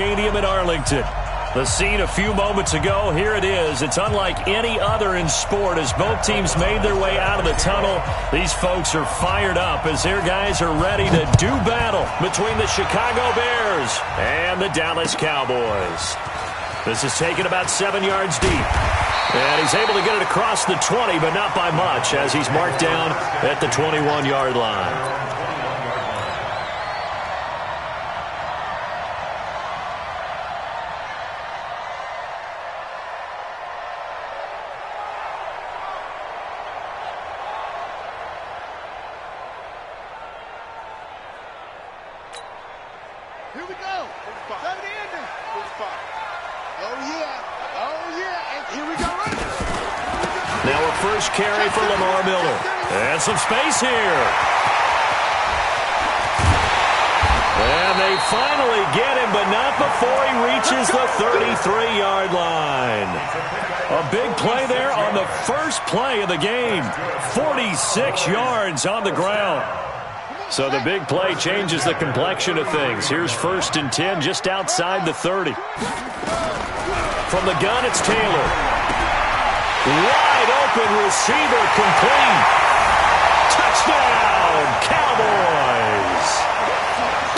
Stadium in Arlington. The scene a few moments ago, here it is. It's unlike any other in sport as both teams made their way out of the tunnel. These folks are fired up as their guys are ready to do battle between the Chicago Bears and the Dallas Cowboys. This is taken about 7 yards deep. And he's able to get it across the 20, but not by much as he's marked down at the 21-yard line. Here we go. Seven ending. Oh, yeah. Oh, yeah. And here we go. Now a first carry for Lamar Miller. And some space here. And they finally get him, but not before he reaches the 33-yard line. A big play there on the first play of the game. 46 yards on the ground. So the big play changes the complexion of things. Here's 1st and 10 just outside the 30. From the gun, it's Taylor. Wide open receiver complete. Touchdown, Cowboys.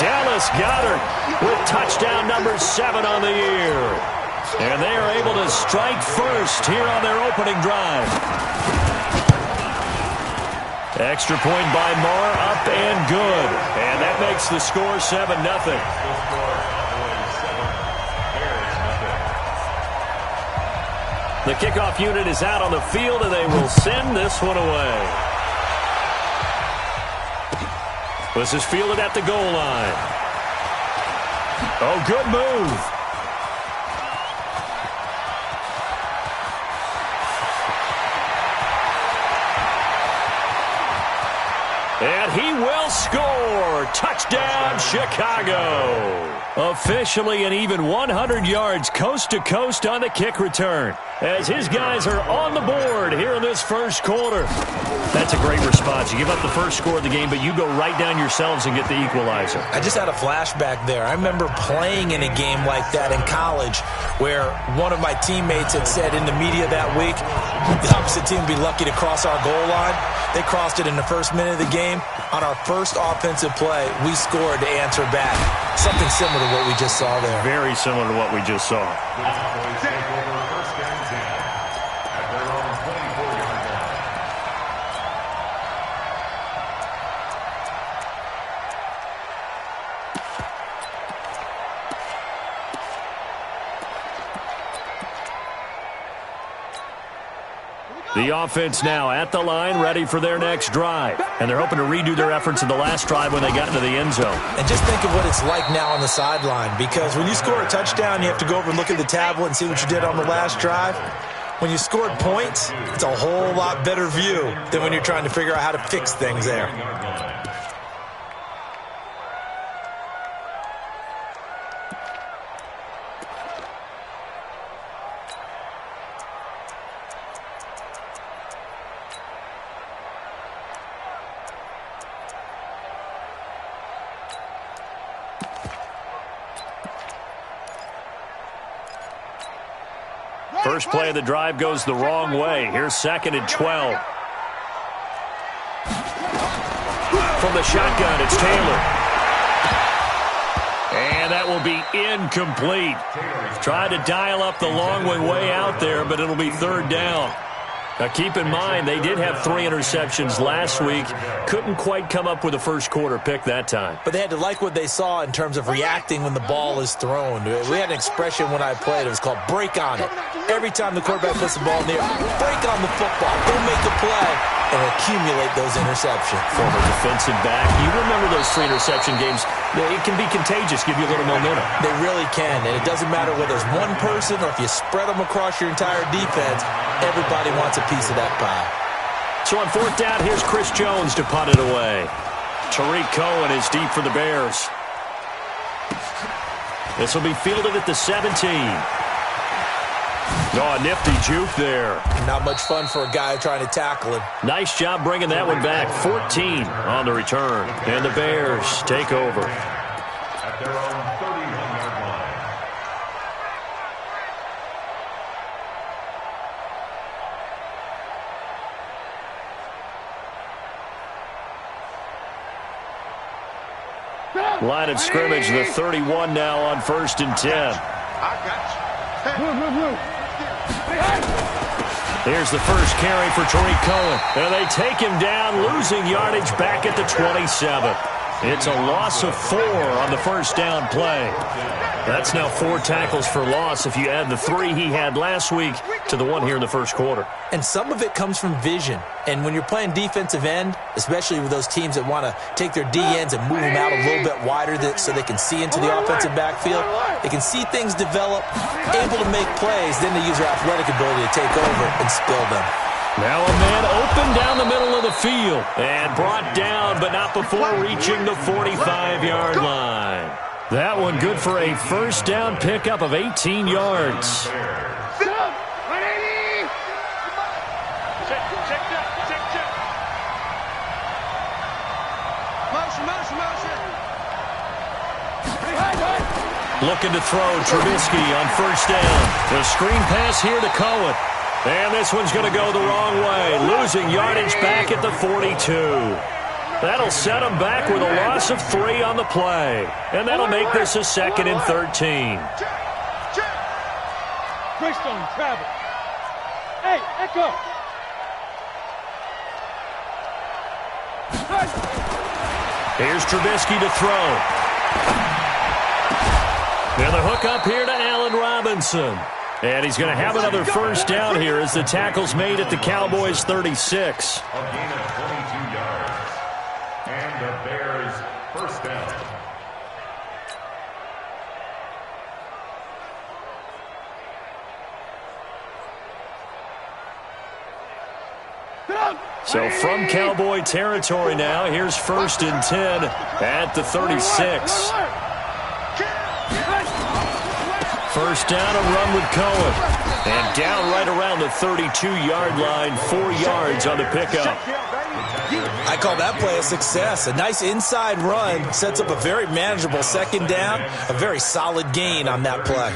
Dallas Goedert with touchdown number 7 on the year. And they are able to strike first here on their opening drive. Extra point by Marr, up and good. And that makes the score 7-0. The kickoff unit is out on the field, and they will send this one away. This is fielded at the goal line. Oh, good move. And he will score. Touchdown, Chicago. Officially an even 100 yards coast to coast on the kick return as his guys are on the board here in this first quarter. That's a great response. You give up the first score of the game, but you go right down yourselves and get the equalizer. I just had a flashback there. I remember playing in a game like that in college where one of my teammates had said in the media that week, the opposite team would be lucky to cross our goal line. They crossed it in the first minute of the game. On our first offensive play, we scored to answer back. Something similar to what we just saw there. Very similar to what we just saw. The offense now at the line, ready for their next drive. And they're hoping to redo their efforts in the last drive when they got into the end zone. And just think of what it's like now on the sideline, because when you score a touchdown, you have to go over and look at the tablet and see what you did on the last drive. When you scored points, it's a whole lot better view than when you're trying to figure out how to fix things there. First play of the drive goes the wrong way. Here's 2nd and 12. From the shotgun, it's Taylor. And that will be incomplete. Tried to dial up the long way out there, but it'll be 3rd down. Now keep in mind, they did have 3 interceptions last week. Couldn't quite come up with a first quarter pick that time. But they had to like what they saw in terms of reacting when the ball is thrown. We had an expression when I played. It was called break on it. Every time the quarterback puts the ball in the air, break on the football. Don't make a play and accumulate those interceptions. Former defensive back. You remember those 3 interception games. It can be contagious, give you a little momentum. They really can, and it doesn't matter whether it's one person or if you spread them across your entire defense, everybody wants a piece of that pie. So on 4th down, here's Chris Jones to punt it away. Tariq Cohen is deep for the Bears. This will be fielded at the 17. Oh, a nifty juke there. Not much fun for a guy trying to tackle him. Nice job bringing that one back. 14 on the return. And the Bears take over. Line of scrimmage, the 31 now on 1st and 10. I got you. Here's the first carry for Tariq Cohen. And they take him down, losing yardage back at the 27. It's a loss of 4 on the first down play. That's now 4 tackles for loss if you add the 3 he had last week to the 1 here in the first quarter. And some of it comes from vision. And when you're playing defensive end, especially with those teams that want to take their D-ends and move them out a little bit wider so they can see into the offensive backfield, they can see things develop, able to make plays, then they use their athletic ability to take over and spill them. Now a man open down the middle of the field and brought down, but not before reaching the 45-yard line. That one good for a first down pickup of 18 yards. Looking to throw Trubisky on first down. The screen pass here to Cohen. And this one's going to go the wrong way, losing yardage back at the 42. That'll set him back with a loss of 3 on the play. And that'll make this a 2nd and 13. Greystone, travel. Hey, echo. Here's Trubisky to throw. Now the hook up here to Allen Robinson. And he's going to have another first down here as the tackle's made at the Cowboys' 36. A gain of 22 yards. And the Bears first down. So from Cowboy territory now, here's 1st and 10 at the 36. First down, a run with Cohen. And down right around the 32-yard line, 4 yards on the pickup. I call that play a success. A nice inside run sets up a very manageable 2nd down, a very solid gain on that play.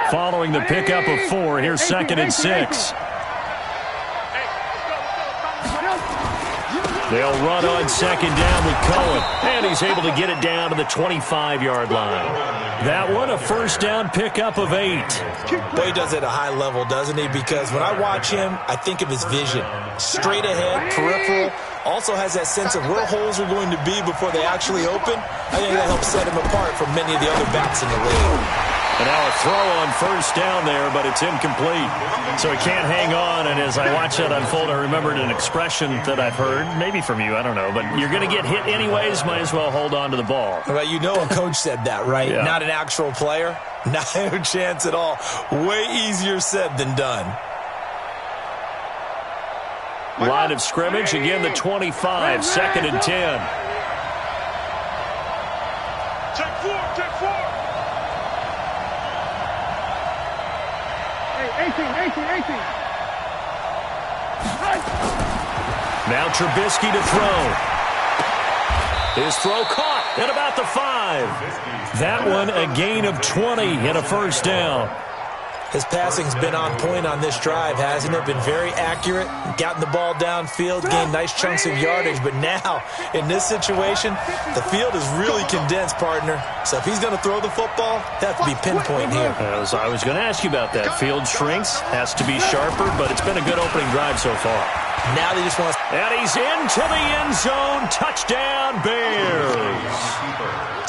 Following the pickup of 4, here's 2nd and 6. They'll run on 2nd down with Cohen, and he's able to get it down to the 25-yard line. That one, a first down pickup of 8. Boy, he does it at a high level, doesn't he? Because when I watch him, I think of his vision. Straight ahead, peripheral, also has that sense of where holes are going to be before they actually open. I think that helps set him apart from many of the other backs in the league. And now a throw on first down there, but it's incomplete. So he can't hang on, and as I watch that unfold, I remembered an expression that I've heard, maybe from you, I don't know, but you're going to get hit anyways, might as well hold on to the ball. Well, you know a coach said that, right? Yeah. Not an actual player. Not a chance at all. Way easier said than done. Line of scrimmage, again the 25, 2nd and 10. Check 4, check 4. 18. Now Trubisky to throw. His throw caught at about the 5. That one a gain of 20 and a first down. His passing's been on point on this drive, hasn't it? Been very accurate, gotten the ball downfield, gained nice chunks of yardage. But now, in this situation, the field is really condensed, partner. So if he's going to throw the football, that have to be pinpoint here. I was going to ask you about that. Field shrinks, has to be sharper, but it's been a good opening drive so far. Now they just want to... And he's into the end zone. Touchdown, Bears.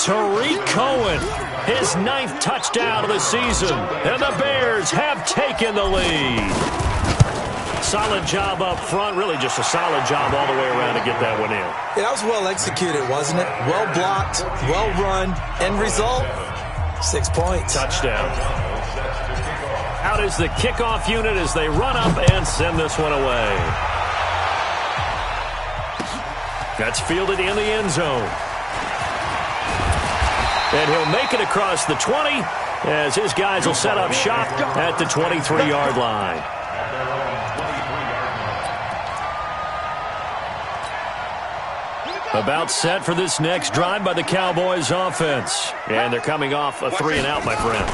Tariq Cohen, his 9th touchdown of the season. And the Bears have taken the lead. Solid job up front. Really just a solid job all the way around to get that one in. Yeah, that was well executed, wasn't it? Well blocked, well run. End result, 6 points. Touchdown. Out is the kickoff unit as they run up and send this one away. That's fielded in the end zone. And he'll make it across the 20 as his guys will set up shop at the 23-yard line. About set for this next drive by the Cowboys offense. And they're coming off a 3-and-out, my friend.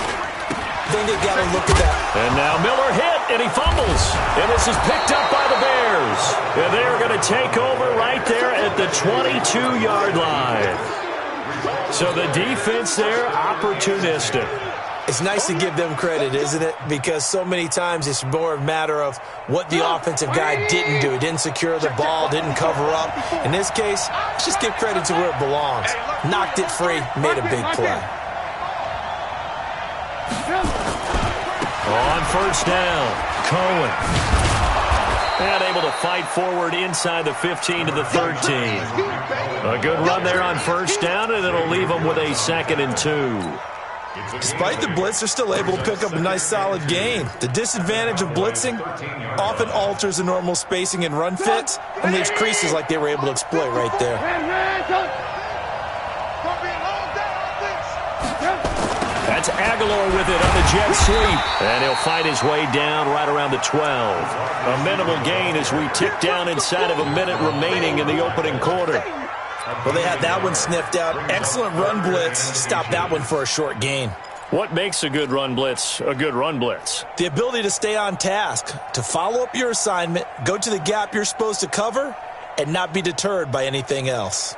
think they got to look at that. And now Miller hit, and he fumbles. And this is picked up by the Bears. And they're going to take over right there at the 22-yard line. So the defense there, opportunistic. It's nice to give them credit, isn't it? Because so many times it's more a matter of what the offensive guy didn't do. He didn't secure the ball, didn't cover up. In this case, let's just give credit to where it belongs. Knocked it free, made a big play. On first down, Cohen. And able to fight forward inside the 15 to the 13. A good run there on first down, and it'll leave them with a 2nd and 2. Despite the blitz, they're still able to pick up a nice, solid gain. The disadvantage of blitzing often alters the normal spacing and run fits and leaves creases like they were able to exploit right there. That's Aguilar with it on the jet sweep. And he'll fight his way down right around the 12. A minimal gain as we tick down inside of a minute remaining in the opening quarter. Well, they had that one sniffed out. Excellent run blitz. Stopped that one for a short gain. What makes a good run blitz a good run blitz? The ability to stay on task, to follow up your assignment, go to the gap you're supposed to cover, and not be deterred by anything else.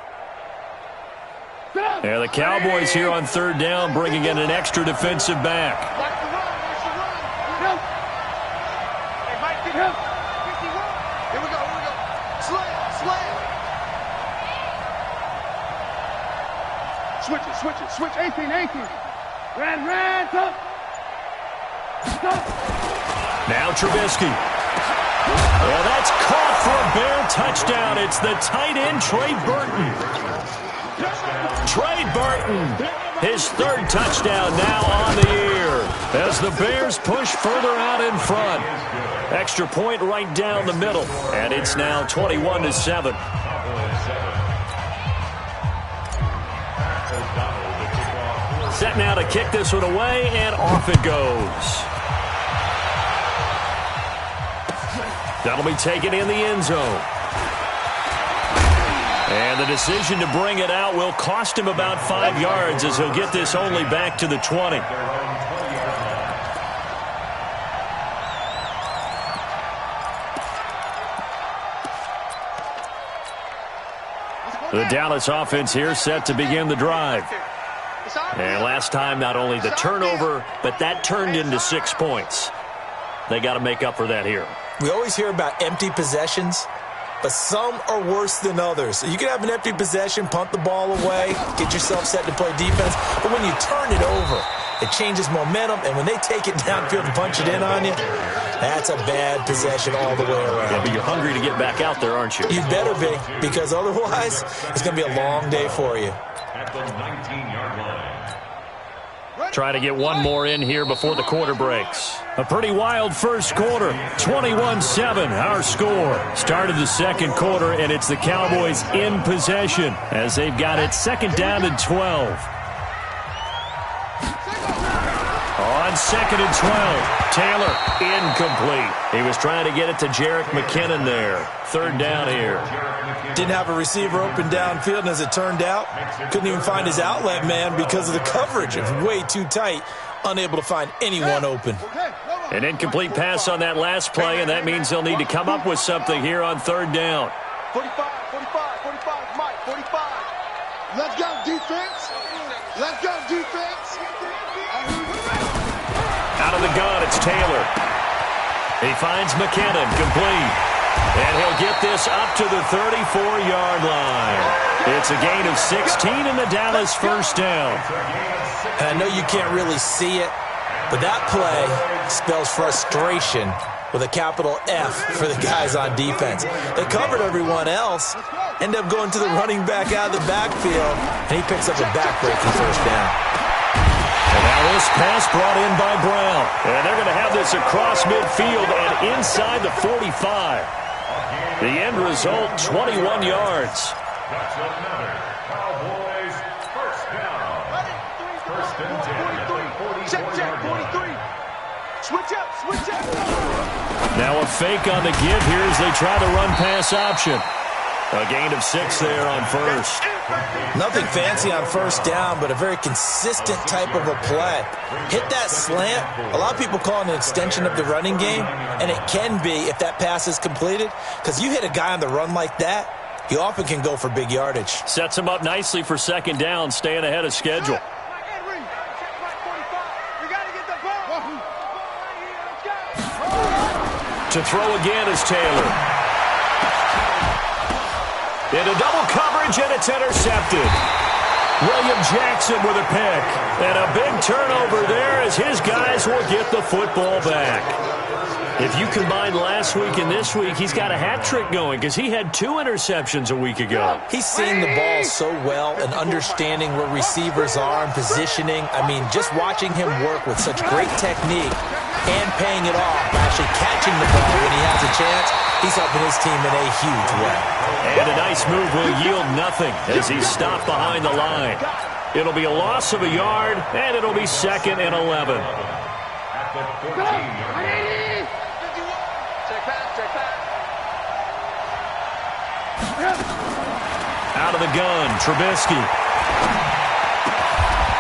Yeah, the Cowboys here on third down bringing in an extra defensive back. Here we go. Slam. Switch, 18. Ran, stop. Now Trubisky. Well, that's caught for a Bear touchdown. It's the tight end, Trey Burton. Trey Burton, his 3rd touchdown now on the year as the Bears push further out in front. Extra point right down the middle, and it's now 21-7. Set now to kick this one away, and off it goes. That'll be taken in the end zone. And the decision to bring it out will cost him about 5 yards as he'll get this only back to the 20. The Dallas offense here set to begin the drive. And last time, not only the turnover, but that turned into 6 points. They got to make up for that here. We always hear about empty possessions, but some are worse than others. You can have an empty possession, punt the ball away, get yourself set to play defense, but when you turn it over, it changes momentum, and when they take it downfield and punch it in on you, that's a bad possession all the way around. Yeah, but you're hungry to get back out there, aren't you? You better be, because otherwise, it's going to be a long day for you. At the 19-yard line. Try to get one more in here before the quarter breaks. A pretty wild first quarter. 21-7, our score. Started the second quarter, and it's the Cowboys in possession as they've got it 2nd down and 12. On 2nd and 12, Taylor incomplete. He was trying to get it to Jerick McKinnon there. 3rd down here. Didn't have a receiver open downfield, and as it turned out, couldn't even find his outlet man because of the coverage. It was way too tight, unable to find anyone open. An incomplete pass on that last play, and that means they'll need to come up with something here on 3rd down. 45, Mike, 45. Let's go, defense. Out of the gun, it's Taylor. He finds McKinnon, complete. And he'll get this up to the 34-yard line. It's a gain of 16 in the Dallas first down. And I know you can't really see it, but that play spells frustration with a capital F for the guys on defense. They covered everyone else, end up going to the running back out of the backfield, and he picks up a back-breaking first down. And now this pass brought in by Brown. And they're going to have this across midfield and inside the 45. The end result, 21 yards. That's another Cowboys first down. First and 10 at the 44-yard line. Switch up. Now a fake on the give here as they try the run-pass option. A gain of 6 there on first. Nothing fancy on first down, but a very consistent type of a play. Hit that slant. A lot of people call it an extension of the running game, and it can be if that pass is completed, because you hit a guy on the run like that, he often can go for big yardage. Sets him up nicely for second down, staying ahead of schedule. To throw again is Taylor. Into double coverage, and it's intercepted. William Jackson with a pick. And a big turnover there as his guys will get the football back. If you combine last week and this week, he's got a hat trick going because he had 2 interceptions a week ago. He's seeing the ball so well and understanding where receivers are and positioning. I mean, just watching him work with such great technique and paying it off by actually catching the ball when he has a chance, he's helping his team in a huge way. And a nice move will yield nothing as he's stopped behind the line. It'll be a loss of a yard, and it'll be 2nd and 11. Out of the gun, Trubisky.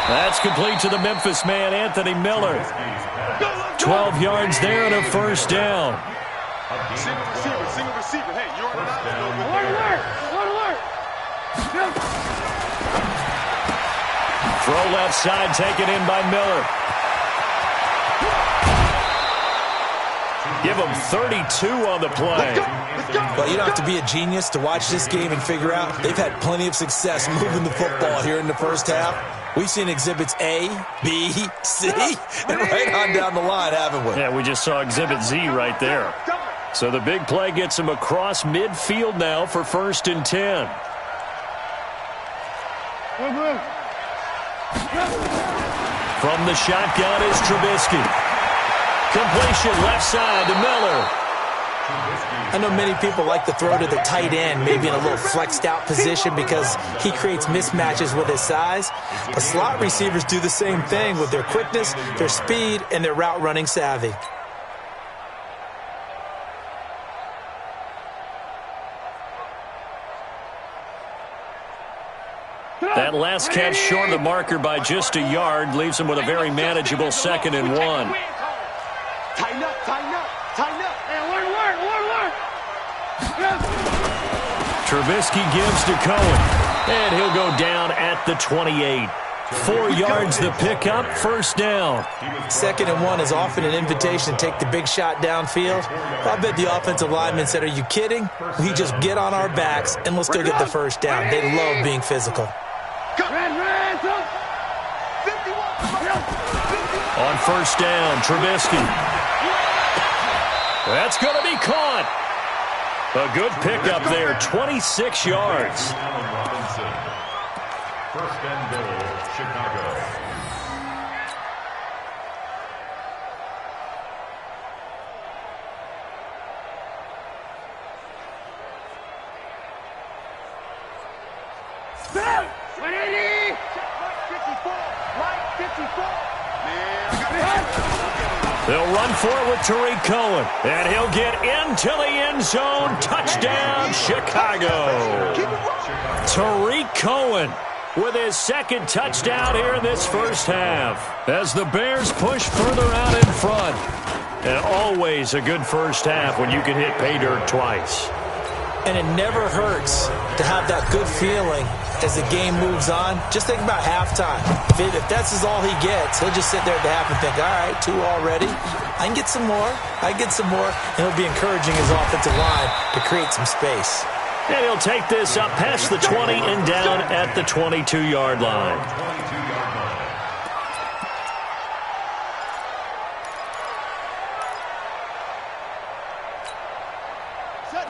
That's complete to the Memphis man, Anthony Miller. 12 yards there and a first down. Single receiver. Hey, you're on an Alert! Throw left side, taken in by Miller. Give him 32 on the play. Well, you don't have to be a genius to watch this game and figure out they've had plenty of success moving the football here in the first half. We've seen exhibits A, B, C, and right on down the line, haven't we? Yeah, we just saw exhibit Z right there. So the big play gets him across midfield now for 1st and 10. From the shotgun is Trubisky. Completion left side to Miller. I know many people like to throw to the tight end, maybe in a little flexed out position because he creates mismatches with his size. But slot receivers do the same thing with their quickness, their speed, and their route running savvy. That last catch short of the marker by just a yard leaves him with a very manageable 2nd and 1. Tighten up. Trubisky gives to Cohen, and he'll go down at the 28. 4 yards the pickup, first down. 2nd and 1 is often an invitation to take the big shot downfield. I bet the offensive lineman said, are you kidding? We just get on our backs and let's go get the first down. They love being physical. On first down, Trubisky. That's going to be caught. A good pickup there, 26 yards. First and goal, Chicago. They'll run for it with Tariq Cohen, and he'll get into the end zone. Touchdown, Chicago. Tariq Cohen with his 2nd touchdown here in this first half as the Bears push further out in front. And always a good first half when you can hit pay dirt twice. And it never hurts to have that good feeling as the game moves on. Just think about halftime. If that's all he gets, he'll just sit there at the half and think, all right, 2 already. I can get some more. And he'll be encouraging his offensive line to create some space. And he'll take this up past the 20 and down at the 22-yard line.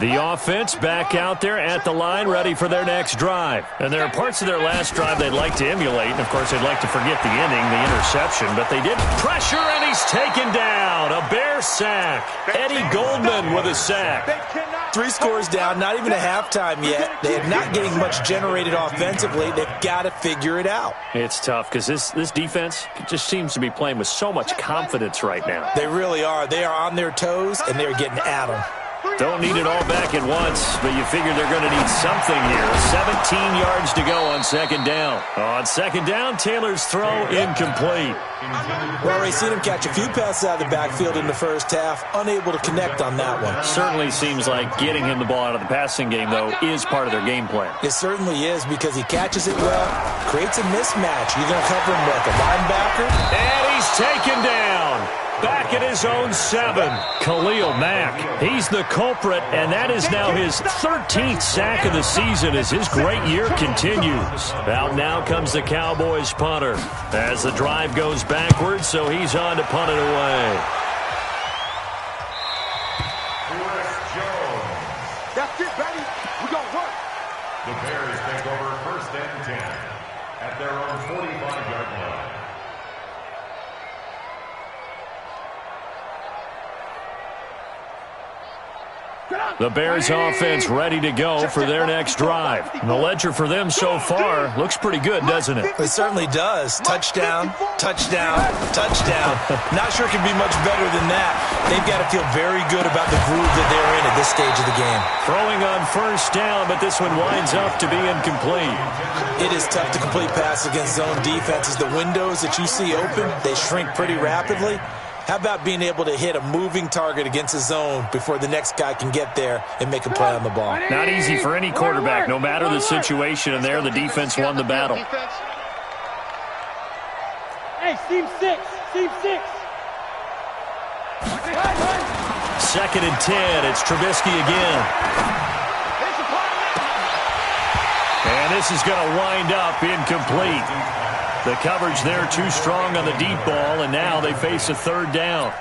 The offense back out there at the line, ready for their next drive. And there are parts of their last drive they'd like to emulate. And, of course, they'd like to forget the inning, the interception. But they did pressure, and he's taken down. A Bear sack. Eddie Goldman with a sack. 3 scores down, not even a halftime yet. They're not getting much generated offensively. They've got to figure it out. It's tough because this defense just seems to be playing with so much confidence right now. They really are. They are on their toes, and they're getting at them. Don't need it all back at once, but you figure they're going to need something here. 17 yards to go on second down. On second down, Taylor's throw incomplete. Well, Ray, seen him catch a few passes out of the backfield in the first half, unable to connect on that one. Certainly seems like getting him the ball out of the passing game, though, is part of their game plan. It certainly is, because he catches it well, creates a mismatch. You're going to cover him like a linebacker. And he's taken down. Back at his own 7. Khalil Mack. He's the culprit, and that is now his 13th sack of the season as his great year continues. Out now comes the Cowboys punter as the drive goes backwards, so he's on to punt it away. That's it, baby. We're going to work. The Bears take over 1st and 10 at their own 45-yard line. The Bears offense ready to go for their next drive. And the ledger for them so far looks pretty good, doesn't it? It certainly does. Touchdown, touchdown, touchdown. Not sure it can be much better than that. They've got to feel very good about the groove that they're in at this stage of the game. Throwing on first down, but this one winds up to be incomplete. It is tough to complete passes against zone defenses. The windows that you see open, they shrink pretty rapidly. How about being able to hit a moving target against a zone before the next guy can get there and make a play on the ball? Not easy for any quarterback, no matter the situation, and there the defense won the battle. Hey, team 6. Team 6. 2nd and 10. It's Trubisky again. And this is going to wind up incomplete. The coverage there too strong on the deep ball, and now they face a 3rd down.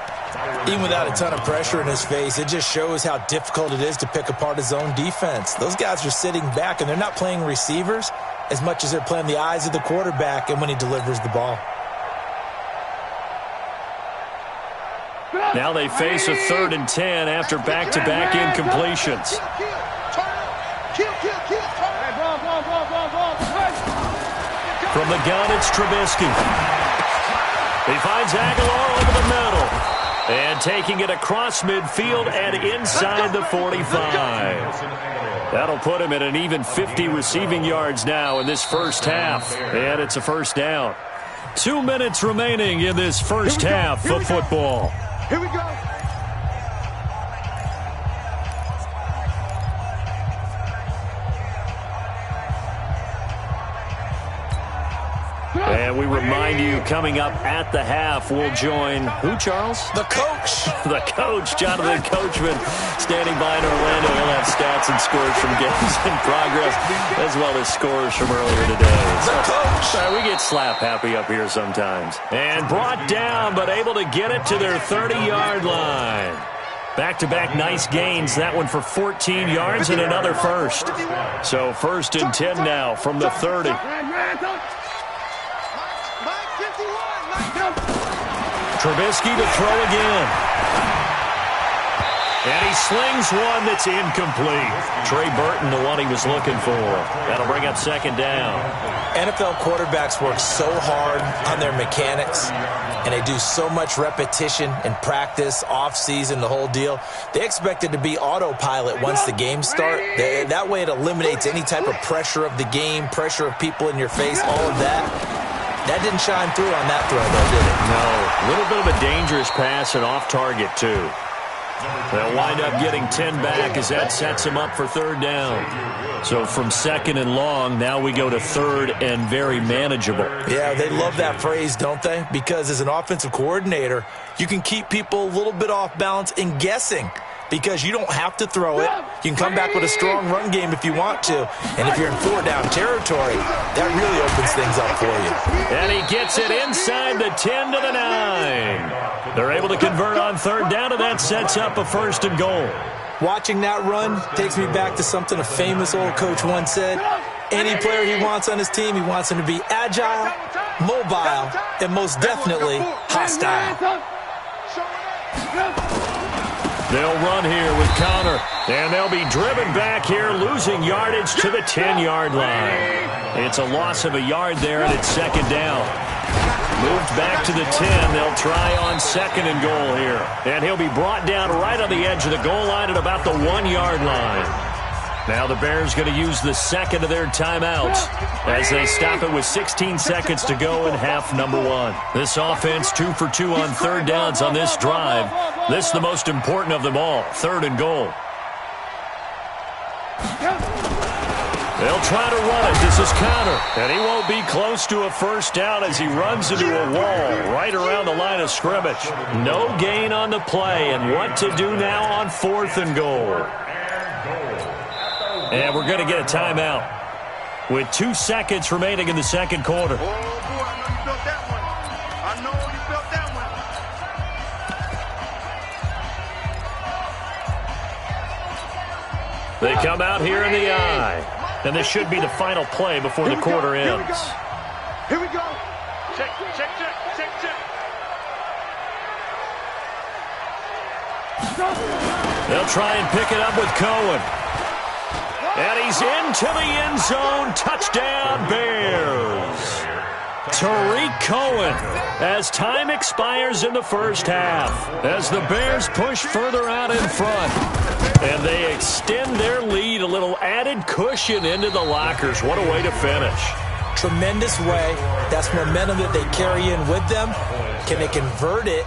Even without a ton of pressure in his face, it just shows how difficult it is to pick apart his own defense. Those guys are sitting back, and they're not playing receivers as much as they're playing the eyes of the quarterback and when he delivers the ball. Now they face a 3rd and 10 after back-to-back incompletions. From the gun, it's Trubisky. He finds Aguilar over the middle. And taking it across midfield and inside the 45. That'll put him at an even 50 receiving yards now in this first half. And it's a first down. 2 minutes remaining in this first half of football. Here we go. And we remind you, coming up at the half, we'll join who, Charles? The coach. The coach, Jonathan Coachman, standing by in Orlando. He'll have stats and scores from games in progress, as well as scores from earlier today. The coach. We get slap happy up here sometimes. And brought down, but able to get it to their 30-yard line. Back-to-back nice gains. That one for 14 yards and another first. So 1st and 10 now from the 30. Trubisky to throw again. And he slings one that's incomplete. Trey Burton, the one he was looking for. That'll bring up 2nd down. NFL quarterbacks work so hard on their mechanics, and they do so much repetition and practice, off-season, the whole deal. They expect it to be autopilot once the games start. That way it eliminates any type of pressure of the game, pressure of people in your face, all of that. That didn't shine through on that throw, though, did it? No. A little bit of a dangerous pass and off target, too. They'll wind up getting 10 back as that sets him up for 3rd down. So from 2nd and long, now we go to 3rd and very manageable. Yeah, they love that phrase, don't they? Because as an offensive coordinator, you can keep people a little bit off balance and guessing. Because you don't have to throw it. You can come back with a strong run game if you want to. And if you're in 4-down territory, that really opens things up for you. And he gets it inside the 10 to the 9. They're able to convert on 3rd down, and that sets up a 1st and goal. Watching that run takes me back to something a famous old coach once said. Any player he wants on his team, he wants him to be agile, mobile, and most definitely hostile. They'll run here with Connor, and they'll be driven back here, losing yardage to the 10-yard line. It's a loss of a yard there, and it's 2nd down. Moved back to the 10. They'll try on 2nd and goal here. And he'll be brought down right on the edge of the goal line at about the 1-yard line. Now the Bears going to use the second of their timeouts as they stop it with 16 seconds to go in half number 1. This offense 2 for 2 on 3rd downs on this drive. This is the most important of them all, 3rd and goal. They'll try to run it. This is Conner. And he won't be close to a first down as he runs into a wall right around the line of scrimmage. No gain on the play. And what to do now on 4th and goal. And we're going to get a timeout with 2 seconds remaining in the second quarter. Oh, boy, I know you built that one. I know you built that one. They come out here in the eye. And this should be the final play before the quarter ends. Here we go. Check, check, check, check, check. They'll try and pick it up with Cohen. And he's into the end zone. Touchdown, Bears. Tariq Cohen as time expires in the first half. As the Bears push further out in front. And they extend their lead, a little added cushion into the lockers. What a way to finish. Tremendous way. That's momentum that they carry in with them. Can they convert it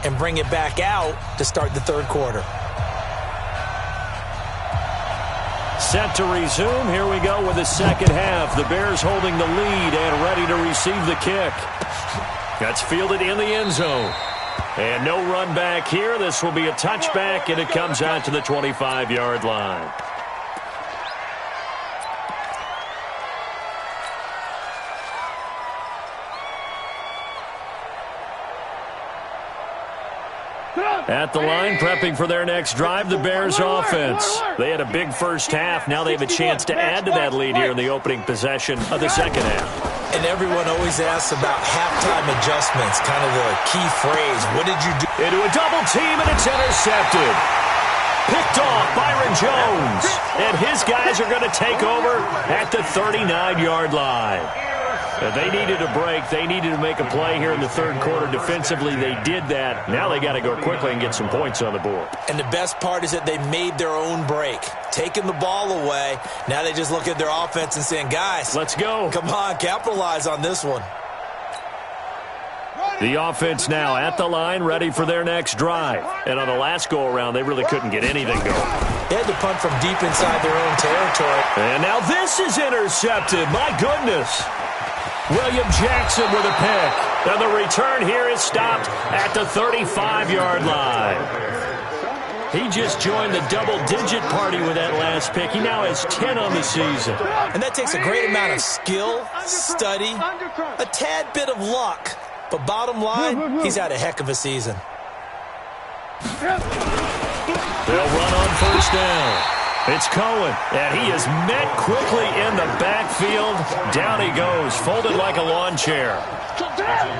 and bring it back out to start the third quarter? Set to resume. Here we go with the second half. The Bears holding the lead and ready to receive the kick. That's fielded in the end zone. And no run back here. This will be a touchback, and it comes out to the 25-yard line. At the line, prepping for their next drive, the Bears offense. They had a big first half. Now they have a chance to add to that lead here in the opening possession of the second half. And everyone always asks about halftime adjustments, kind of the key phrase. What did you do? Into a double team, and it's intercepted. Picked off Byron Jones. And his guys are going to take over at the 39-yard line. They needed a break. They needed to make a play here in the third quarter. Defensively, they did that. Now they got to go quickly and get some points on the board. And the best part is that they made their own break. Taking the ball away. Now they just look at their offense and saying, guys, let's go. Come on, capitalize on this one. The offense now at the line, ready for their next drive. And on the last go-around, they really couldn't get anything going. They had to punt from deep inside their own territory. And now this is intercepted. My goodness. William Jackson with a pick. And the return here is stopped at the 35-yard line. He just joined the double-digit party with that last pick. He now has 10 on the season. And that takes a great amount of skill, study, a tad bit of luck. But bottom line, he's had a heck of a season. They'll run on first down. It's Cohen, and he is met quickly in the backfield. Down he goes, folded like a lawn chair.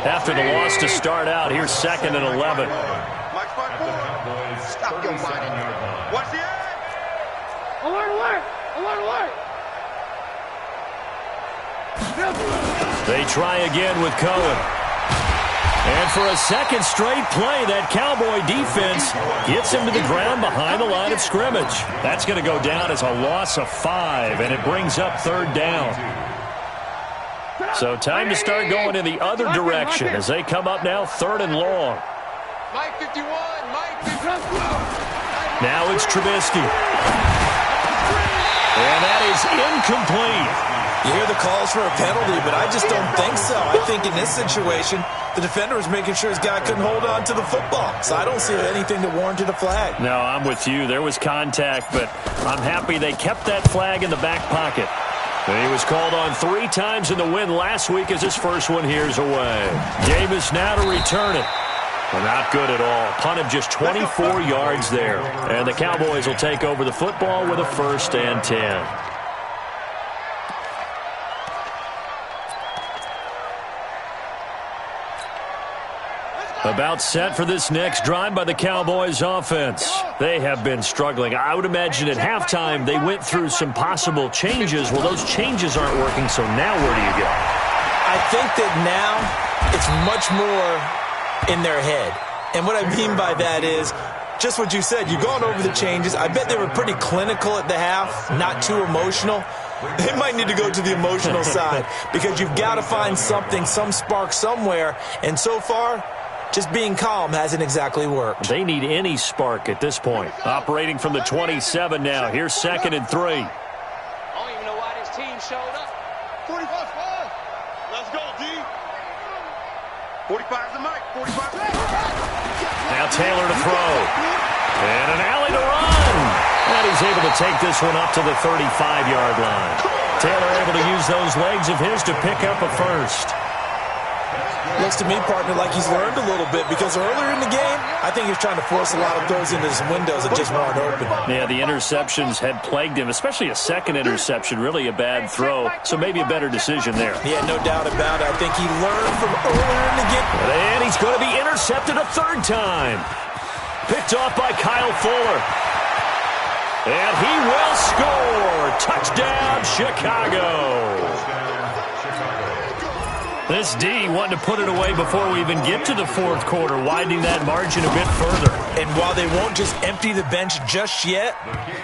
After the loss to start out, here's 2nd and 11. Stop your mind. Watch the edge. Alert, alert! Alert, alert! They try again with Cohen. And for a second straight play, that Cowboy defense gets him to the ground behind the line of scrimmage. That's going to go down as a loss of 5, and it brings up 3rd down. So time to start going in the other direction as they come up now 3rd and long. Mike 51, Mike 51. Now it's Trubisky. And that is incomplete. You hear the calls for a penalty, but I just don't think so. I think in this situation, the defender was making sure his guy couldn't hold on to the football. So I don't see anything that warranted a flag. No, I'm with you. There was contact, but I'm happy they kept that flag in the back pocket. And he was called on 3 times in the win last week as his first one here's away. Davis now to return it. Well, not good at all. Punt of just 24 yards there. And the Cowboys will take over the football with a 1st and 10. About set for this next drive by the Cowboys offense. They have been struggling. I would imagine at halftime they went through some possible changes. Well, those changes aren't working, so now where do you go? I think that now it's much more in their head. And what I mean by that is just what you said. You've gone over the changes. I bet they were pretty clinical at the half, not too emotional. They might need to go to the emotional side because you've got to find something, some spark somewhere. And so far, just being calm hasn't exactly worked. They need any spark at this point. Operating from the 27 now. Here's 2nd and 3. I don't even know why this team showed up. 45. Let's go, D. 45's the mic. 45. Now Taylor to throw. And an alley to run. And he's able to take this one up to the 35-yard line. Taylor able to use those legs of his to pick up a first. Looks to me, partner, like he's learned a little bit because earlier in the game, I think he's trying to force a lot of throws into some windows that just weren't open. Yeah, the interceptions had plagued him, especially a second interception, really a bad throw, so maybe a better decision there. Yeah, no doubt about it. I think he learned from earlier in the game. And he's going to be intercepted a 3rd time. Picked off by Kyle Fuller. And he will score. Touchdown, Chicago. This D wanting to put it away before we even get to the 4th quarter, widening that margin a bit further. And while they won't just empty the bench just yet,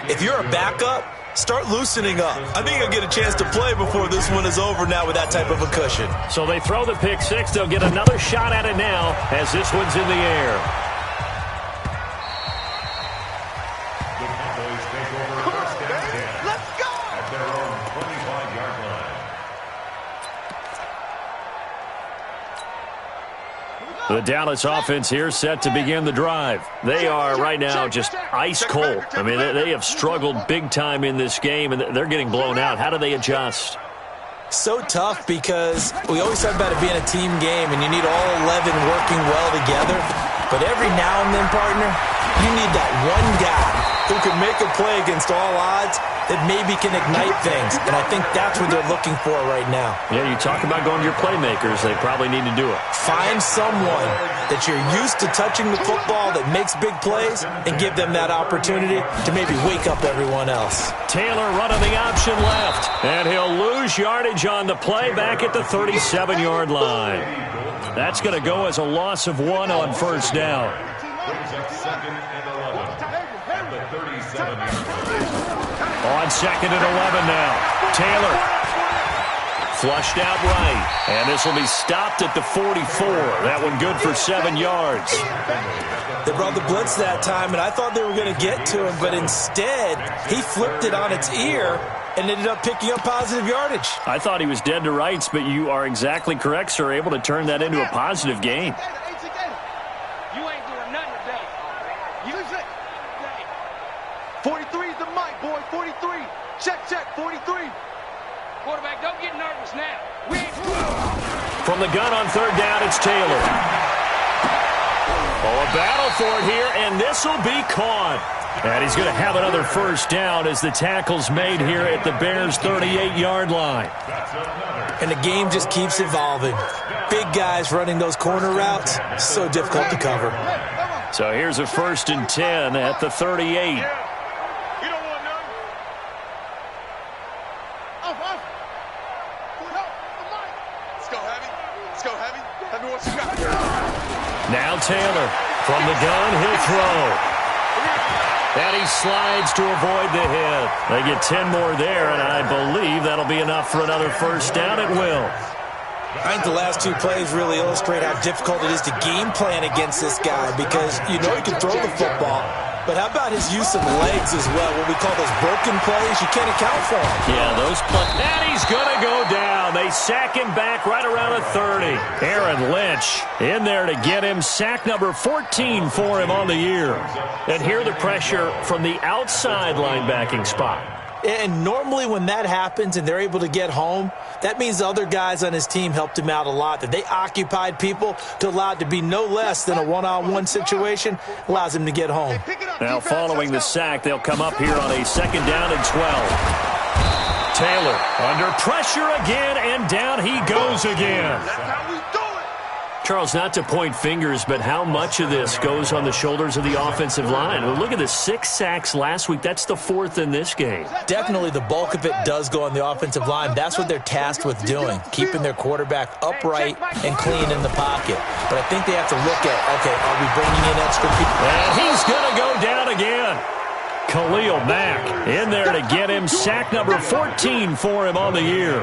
if you're a backup, start loosening up. I think you'll get a chance to play before this one is over now with that type of a cushion. So they throw the pick 6. They'll get another shot at it now as this one's in the air. The Cowboys take over 1st and 10. Let's go. At their own 25-yard line. The Dallas offense here set to begin the drive. They are right now just ice cold. I mean, they have struggled big time in this game, and they're getting blown out. How do they adjust? So tough because we always talk about it being a team game, and you need all 11 working well together. But every now and then, partner, you need that one guy who can make a play against all odds that maybe can ignite things. And I think that's what they're looking for right now. Yeah, you talk about going to your playmakers. They probably need to do it. Find someone that you're used to touching the football that makes big plays and give them that opportunity to maybe wake up everyone else. Taylor running the option left, and he'll lose yardage on the play back at the 37-yard line. That's going to go as a loss of 1 on 1st down. Brings up 2nd and 11 at the 37-yard line. On 2nd and 11 now. Taylor flushed out right, and this will be stopped at the 44. That one good for 7 yards. They brought the blitz that time, and I thought they were going to get to him, but instead he flipped it on its ear and ended up picking up positive yardage. I thought he was dead to rights, but you are exactly correct, sir, able to turn that into a positive gain. You ain't doing nothing today. You listen. 43 is the mic, boy. 43. Check, 43. Quarterback, don't get nervous now. We ain't... From the gun on 3rd down, it's Taylor. Oh, a battle for it here, and this will be caught. And he's going to have another 1st down as the tackle's made here at the Bears' 38-yard line. And the game just keeps evolving. Big guys running those corner routes, so difficult to cover. So here's a 1st and 10 at the 38. Now Taylor from the gun, he'll throw. And he slides to avoid the hit. They get 10 more there, and I believe that'll be enough for another 1st down at will. I think the last 2 plays really illustrate how difficult it is to game plan against this guy because you know he can throw the football, but how about his use of legs as well? What we call those broken plays, you can't account for them. Yeah, those plays. And he's going to go down. They sack him back right around the 30. Aaron Lynch in there to get him. Sack number 14 for him on the year. And hear the pressure from the outside linebacking spot. And normally when that happens and they're able to get home, that means the other guys on his team helped him out a lot, that they occupied people to allow it to be no less than a one-on-one situation, allows him to get home. Now following the sack, they'll come up here on a 2nd down and 12. Taylor under pressure again, and down he goes again. That's how we do it. Charles, not to point fingers, but how much of this goes on the shoulders of the offensive line? Well, look at the 6 sacks last week. That's the 4th in this game. Definitely the bulk of it does go on the offensive line. That's what they're tasked with doing, keeping their quarterback upright and clean in the pocket. But I think they have to look at, okay, are we bringing in extra people? And he's going to go down again. Khalil Mack in there to get him. Sack number 14 for him on the year.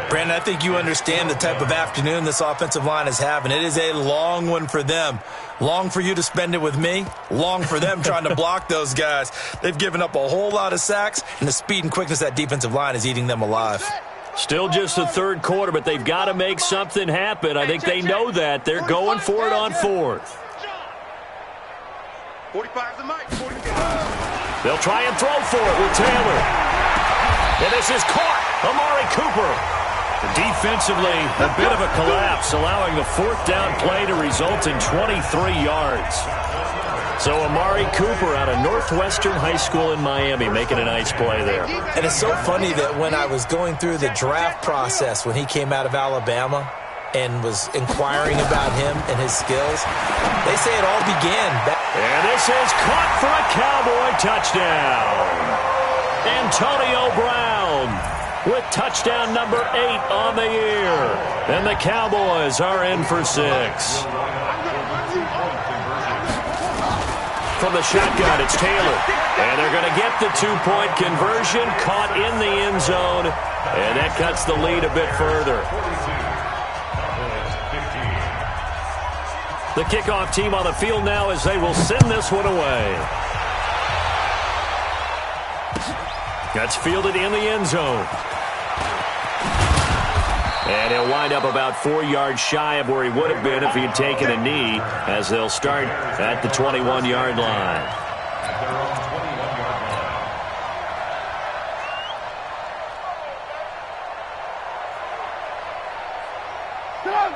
Brandon, I think you understand the type of afternoon this offensive line is having. It is a long one for them. Long for you to spend it with me. Long for them trying to block those guys. They've given up a whole lot of sacks, and the speed and quickness of that defensive line is eating them alive. Still just the 3rd quarter, but they've got to make something happen. I think they know that. They're going for it on 4th. 45 the mic. 45. They'll try and throw for it with Taylor. And this is caught. Amari Cooper. Defensively, a bit of a collapse, allowing the 4th down play to result in 23 yards. So Amari Cooper out of Northwestern High School in Miami making a nice play there. And it's so funny that when I was going through the draft process when he came out of Alabama and was inquiring about him and his skills, they say it all began back. And this is caught for a Cowboy touchdown. Antonio Brown with touchdown number 8 on the year. And the Cowboys are in for 6. From the shotgun, it's Taylor. And they're going to get the 2-point conversion, caught in the end zone. And that cuts the lead a bit further. The kickoff team on the field now as they will send this one away. That's fielded in the end zone. And he'll wind up about 4 yards shy of where he would have been if he had taken a knee, as they'll start at the 21-yard line.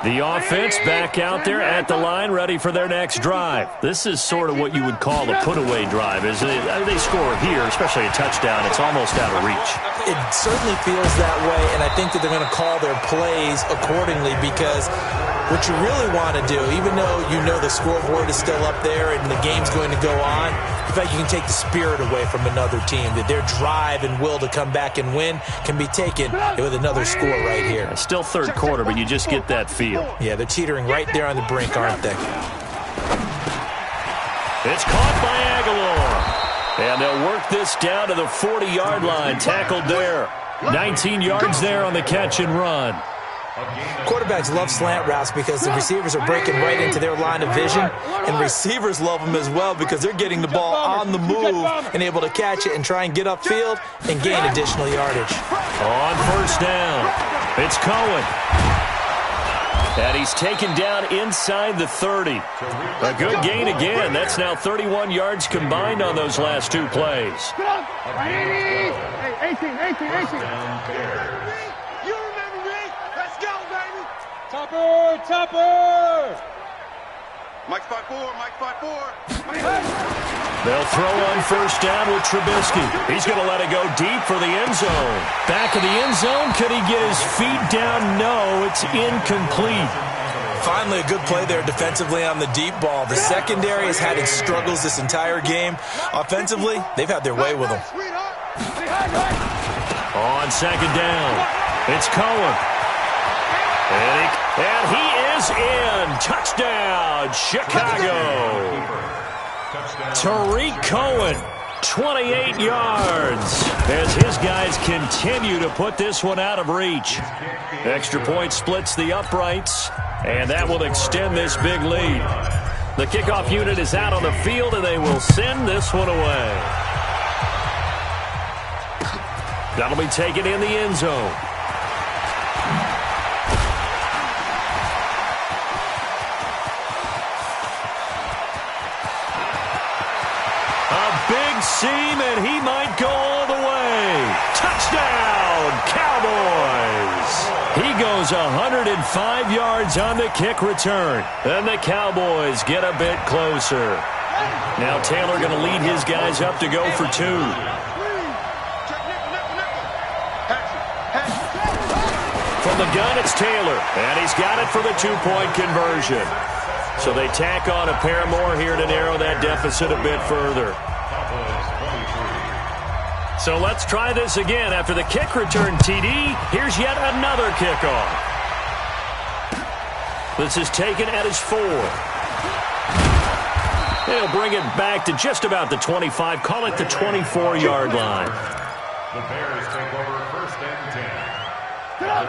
The offense back out there at the line, ready for their next drive. This is sort of what you would call a put-away drive, isn't it? They score here, especially a touchdown. It's almost out of reach. It certainly feels that way, and I think that they're going to call their plays accordingly, because what you really want to do, even though you know the scoreboard is still up there and the game's going to go on, in fact, you can take the spirit away from another team, that their drive and will to come back and win can be taken with another score right here. It's still 3rd quarter, but you just get that feel. Yeah, they're teetering right there on the brink, aren't they? It's caught by Aguilar. And they'll work this down to the 40-yard line. Tackled there. 19 yards there on the catch and run. Quarterbacks love slant routes because the receivers are breaking right into their line of vision, and receivers love them as well because they're getting the ball on the move and able to catch it and try and get upfield and gain additional yardage. On 1st down, it's Cohen. And he's taken down inside the 30. A good gain again. That's now 31 yards combined on those last 2 plays. 18. You remember me? Let's go, baby. Topper. Mike 5-4. They'll throw on 1st down with Trubisky. He's going to let it go deep for the end zone. Back of the end zone. Could he get his feet down? No, it's incomplete. Finally, a good play there defensively on the deep ball. The secondary has had its struggles this entire game. Offensively, they've had their way with them. On 2nd down, it's Cohen. And he is in. Touchdown, Chicago. Tariq Cohen, 28 yards, as his guys continue to put this one out of reach. Extra point splits the uprights, and that will extend this big lead. The kickoff unit is out on the field, and they will send this one away. That'll be taken in the end zone. Seam, and he might go all the way. Touchdown, Cowboys. He goes 105 yards on the kick return. And the Cowboys get a bit closer. Now Taylor going to lead his guys up to go for 2. From the gun, it's Taylor, and he's got it for the two-point conversion. So they tack on a pair more here to narrow that deficit a bit further. So let's try this again. After the kick return TD, here's yet another kickoff. This is taken at his 4. He'll bring it back to just about the 25. Call it the 24-yard line. The Bears take over first and 10.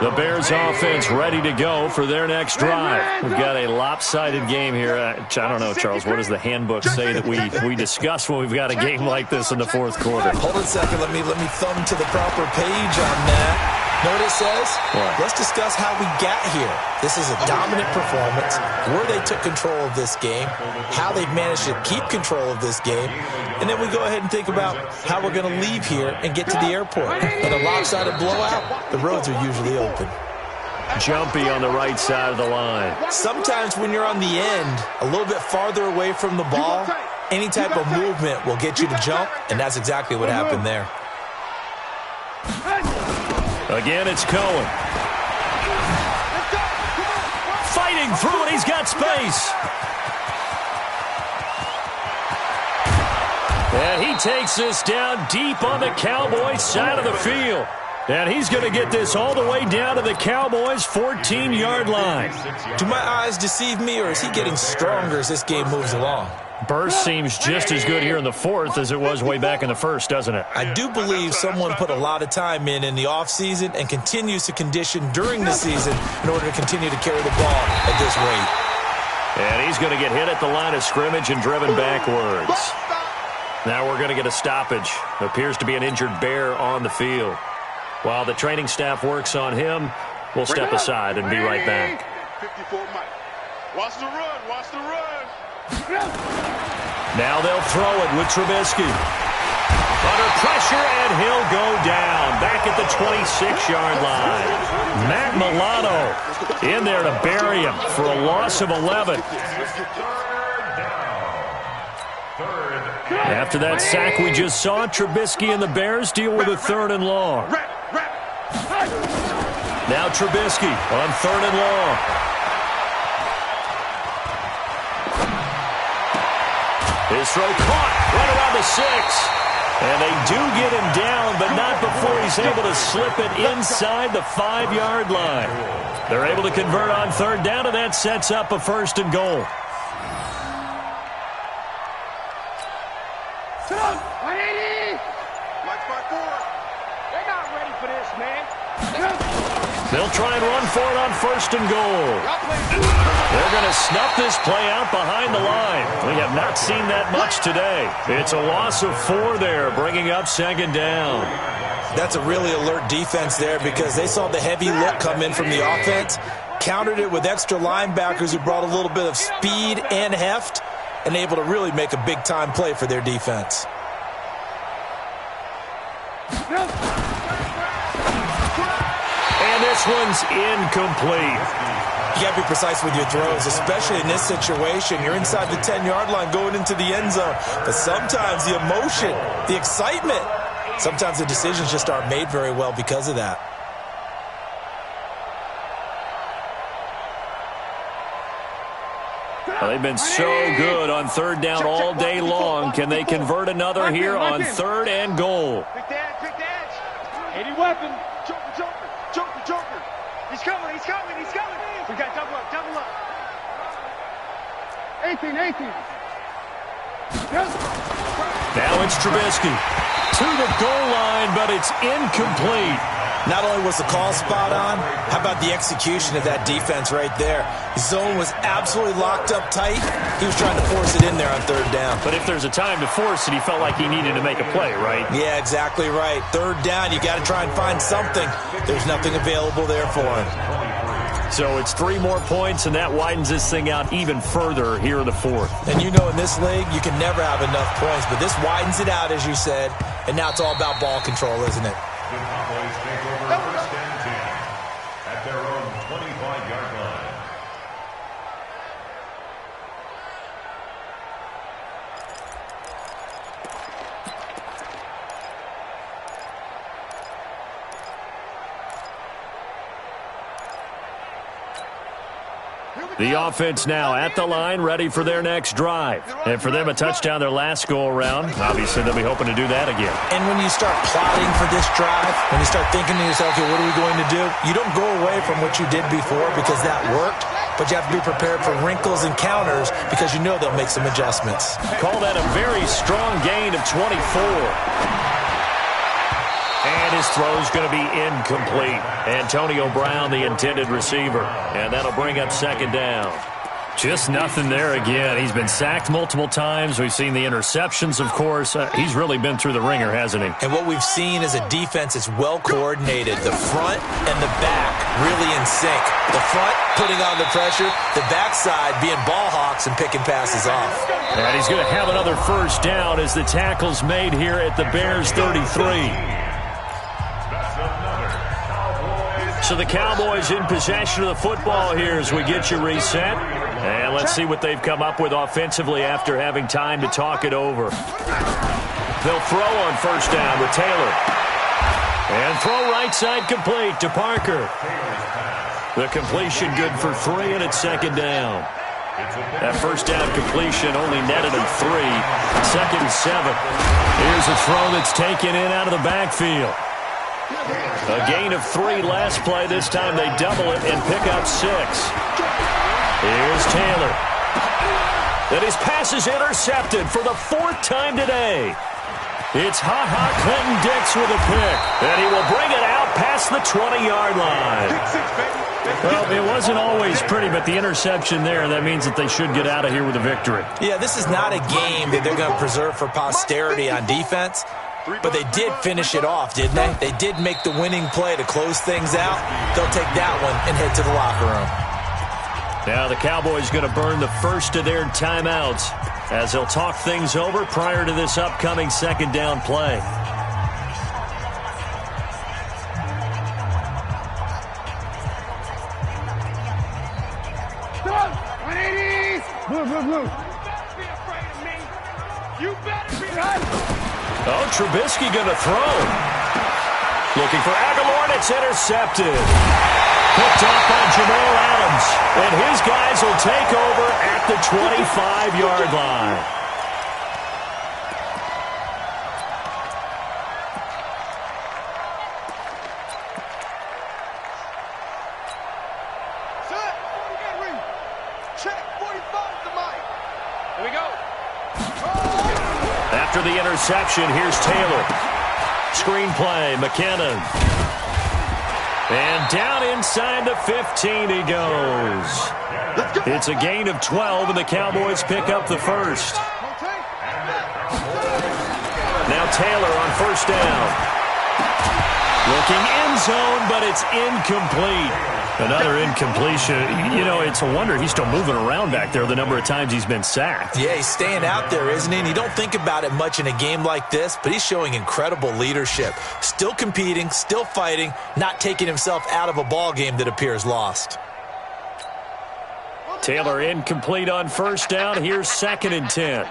The Bears offense ready to go for their next drive. We've got a lopsided game here. I don't know, Charles, what does the handbook say that we discuss when we've got a game like this in the fourth quarter? Hold on a second. Let me thumb to the proper page on that. Know what it says? What? Let's discuss how we got here. This is a dominant performance, where they took control of this game, how they've managed to keep control of this game, and then we go ahead and think about how we're going to leave here and get to the airport. In a lopsided blowout, the roads are usually open. Jumpy on the right side of the line. Sometimes when you're on the end, a little bit farther away from the ball, any type of movement will get you to jump, and that's exactly what happened there. Again, it's Cohen. Fighting through it. He's got space. And he takes this down deep on the Cowboys side of the field. And he's going to get this all the way down to the Cowboys' 14-yard line. Do my eyes deceive me, or is he getting stronger as this game moves along? Burst seems just as good here in the fourth as it was way back in the first, doesn't it? I do believe someone put a lot of time in the offseason and continues to condition during the season in order to continue to carry the ball at this rate. And he's going to get hit at the line of scrimmage and driven backwards. Now we're going to get a stoppage. Appears to be an injured Bear on the field. While the training staff works on him, we'll step aside and be right back. 54 Mike. Watch the run. Watch the run. Now they'll throw it with Trubisky. Under pressure, and he'll go down. Back at the 26-yard line. Matt Milano in there to bury him for a loss of 11. After that sack we just saw, Trubisky and the Bears deal with a 3rd and long. Now Trubisky on 3rd and long. His throw caught right around the 6. And they do get him down, but not before he's able to slip it inside the 5-yard line. They're able to convert on 3rd down, and that sets up a 1st and goal. They're not ready for this, man. They'll try and run for it on 1st and goal. They're going to snuff this play out behind the line. We have not seen that much today. It's a loss of 4 there, bringing up 2nd down. That's a really alert defense there because they saw the heavy look come in from the offense, countered it with extra linebackers who brought a little bit of speed and heft, and able to really make a big-time play for their defense. And this one's incomplete. You got to be precise with your throws, especially in this situation. You're inside the 10-yard line going into the end zone. But sometimes the emotion, the excitement, sometimes the decisions just aren't made very well because of that. Well, they've been so good on 3rd down all day long. Can they convert another here on 3rd and goal? Quick dash. Any weapon. Joker. He's coming. We got double up. 18. Now it's Trubisky to the goal line, but it's incomplete. Not only was the call spot on, how about the execution of that defense right there? Zone was absolutely locked up tight. He was trying to force it in there on 3rd down. But if there's a time to force it, he felt like he needed to make a play, right? Yeah, exactly right. 3rd down, you got to try and find something. There's nothing available there for him. So it's 3 more points, and that widens this thing out even further here in the 4th. And you know in this league, you can never have enough points, but this widens it out, as you said, and now it's all about ball control, isn't it? The Cowboys take over first and 10 at their own 25-yard line. The offense now at the line, ready for their next drive. And for them, a touchdown their last go-around. Obviously, they'll be hoping to do that again. And when you start plotting for this drive, when you start thinking to yourself, okay, what are we going to do? You don't go away from what you did before because that worked, but you have to be prepared for wrinkles and counters because you know they'll make some adjustments. Call that a very strong gain of 24. And his throw's going to be incomplete. Antonio Brown, the intended receiver. And that'll bring up second down. Just nothing there again. He's been sacked multiple times. We've seen the interceptions, of course. He's really been through the ringer, hasn't he? And what we've seen is a defense that's well coordinated. The front and the back really in sync. The front putting on the pressure. The backside being ball hawks and picking passes off. And he's going to have another first down as the tackle's made here at the Bears 33. So the Cowboys in possession of the football here as we get you reset. And let's see what they've come up with offensively after having time to talk it over. They'll throw on first down with Taylor. And throw right side complete to Parker. The completion good for 3, and it's second down. That first down completion only netted him 3. Second and 7. Here's a throw that's taken in out of the backfield. A gain of 3 last play. This time they double it and pick up 6. Here's Taylor. And his pass is intercepted for the 4th time today. It's Ha-Ha Clinton Dix with a pick. And he will bring it out past the 20-yard line. Well, it wasn't always pretty, but the interception there, that means that they should get out of here with a victory. Yeah, this is not a game that they're going to preserve for posterity on defense. But they did finish it off, didn't they? They did make the winning play to close things out. They'll take that one and head to the locker room. Now the Cowboys going to burn the first of their timeouts as they'll talk things over prior to this upcoming second down play. Blue. Don't be afraid of me. You better be right. Oh, Trubisky going to throw. Looking for Aguilar, and it's intercepted. Picked off by Jamal Adams. And his guys will take over at the 25-yard line. Set. Check. 45 to Mike. Here we go. After the interception, here's Taylor. Screenplay, McKinnon. And down inside the 15 he goes. It's a gain of 12, and the Cowboys pick up the first. Now Taylor on first down. Looking end zone, but it's incomplete. Another incompletion. You know, it's a wonder he's still moving around back there the number of times he's been sacked. Yeah, he's staying out there, isn't he? And you don't think about it much in a game like this, but he's showing incredible leadership. Still competing, still fighting, not taking himself out of a ball game that appears lost. Taylor incomplete on first down. Here's second and 10.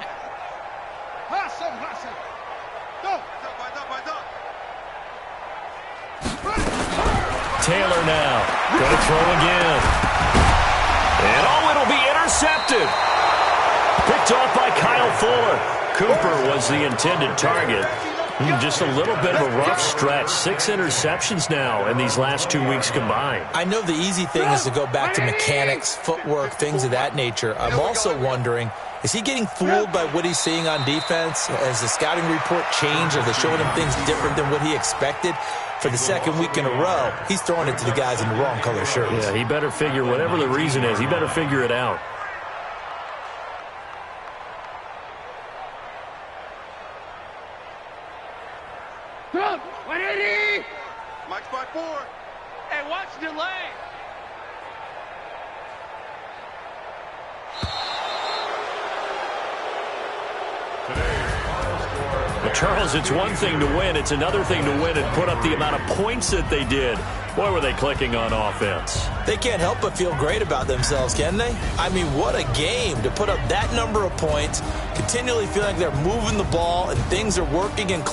Taylor now. Going to throw again. And it'll be intercepted. Picked off by Kyle Fuller. Cooper was the intended target. Just a little bit of a rough stretch. 6 interceptions now in these last 2 weeks combined. I know the easy thing is to go back to mechanics, footwork, things of that nature. I'm also wondering, is he getting fooled by what he's seeing on defense? Has the scouting report changed? Are they showing him things different than what he expected? For the second week in a row, he's throwing it to the guys in the wrong color shirts. Yeah, he better figure, whatever the reason is, he better figure it out. Come, 180. Mike spot 4. Hey, watch delay. But Charles, it's one thing to win. It's another thing to win and put up the amount of points that they did. Boy, were they clicking on offense. They can't help but feel great about themselves, can they? I mean, what a game to put up that number of points, continually feeling like they're moving the ball and things are working and